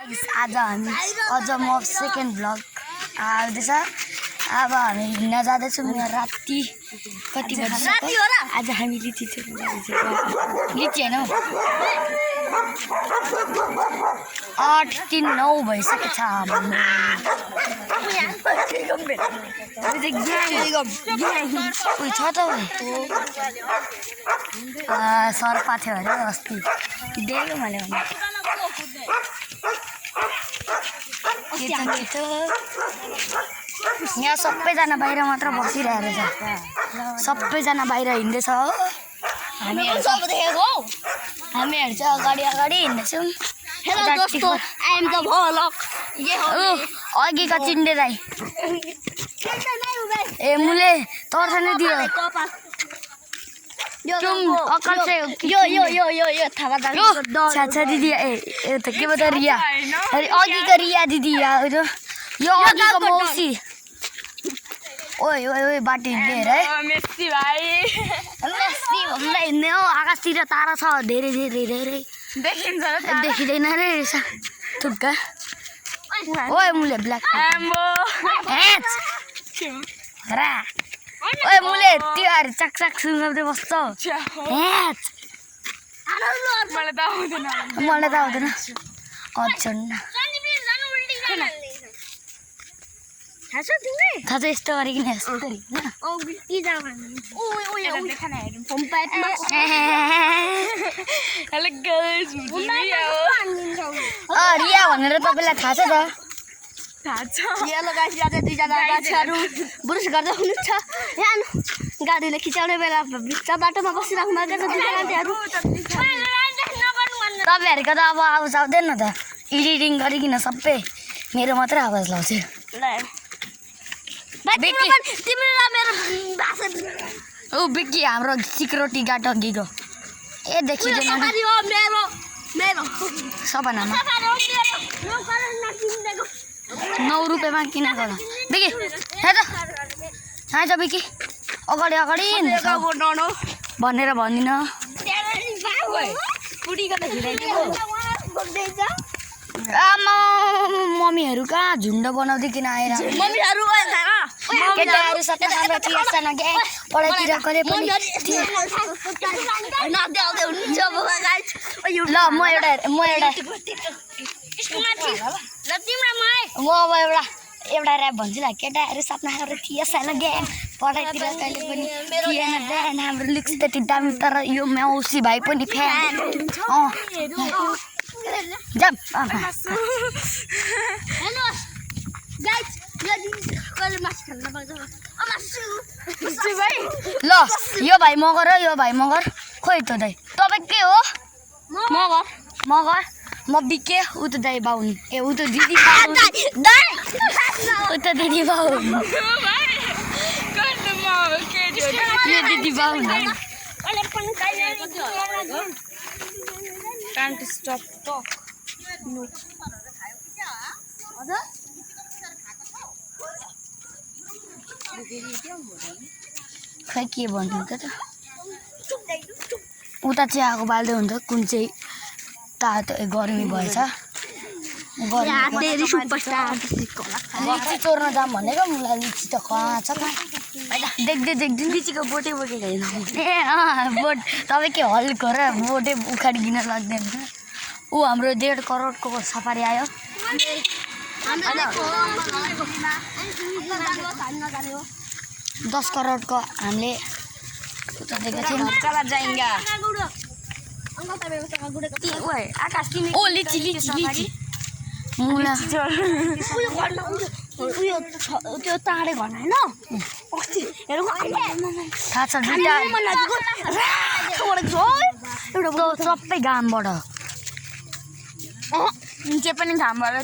आज हामी अझ म सेकेन्ड भ्लग आउँदैछ। अब हामी हिँड्न जाँदैछौँ। यहाँ राति कति बजी आज हामी लिची लिची होइन 8-3-9 भइसकेको छ। उयो छ त सर्पा थियो अरे अस्ति देखेको मैले यहाँ सबैजना बाहिर मात्र बसिरहेको छ। सबैजना बाहिर हिँड्दैछ हो। हामी हेर्छ अगाडि अगाडि हिँड्दैछौँ। अघिका चिन्डे दाइ ए मुले तर्सने दियो अकल से दिदी ए त के बता रिया अघि का रिया दिदी यो अघिको मौसी ओए ओए ओए बाटी हिँड्ने है मेस्सी भाइ मेस्सी भन्दा हिँड्ने हो। आकाशतिर तारा छ धेरै धेरै धेरै देखिन्छ र देखिँदैन रे थुक्का ओए मुले ब्ल्याक रा ओए मुले तिहार चकचक सुँगाउँदै बस्छ मलाई त आउँदैन थाहा छ यस्तो गरिकन रिया भनेर तपाईँलाई थाहा छ त ब्रुस गर्दै हुनुहुन्छ यहाँ गाडीले खिचाउने बेला भित्र बाटोमा बसिराख्नु भएको छ। तपाईँहरूको त अब आवाज आउँदैन त एडिटिङ गरिकन सबै मेरो मात्रै आवाज लाउँछ। ऊ बिक्की हाम्रो सिक्युरिटी गार्ड अघिको ए देखिँदैन सबैनामा 9 रुपियाँमा किनेको होला बिकी छ बिकी अगाडि अगाडि भनेर भन्दिन आमा मम्मीहरू कहाँ झुन्ड बनाउँदै किन आएर केटाहरू सबै राम्रो थिएन ग्याङ पढाइतिर गरे पनि ल म अब एउटा ऱ्याप भन्छु ल केटाहरू सपना गरेर थिएन ग्याङ पढाइतिर कहिले पनि थिएन बिहान हाम्रो लुक्स त्यति दामी तर यो मौसी भाइ पनि फ्यान जम ल यो भाइ मगर यो भाइ मगर खोइ त दाइ तपाईँ के हो मगर मगर म बिके ऊ त दाइ बाहुन ए ऊ त दिदी ऊ त दिदी बाहुन यो दिदी बाहुन Can't stop talk. No. खै के भन्नु त उता चाहिँ आगो बाल्दै हुन्छ कुन चाहिँ तातो गर्मी भएछ लिची चोर्न जाम भनेको मलाई लिची त कहाँ छ देख्दै देख्दै लिचीको बोटै बोकेको होइन बोट तपाईँ के हल्को र बोटै उखाडिकन लाग्दैन ऊ हाम्रो 1.5 करोडको सफारी आयो 10 करोडको हामीले उता देखेको थियौँ ओ लिची लिची लिची त्यो ताडे घन होइन थाहा छ सबै घामबाट जे पनि घामबाट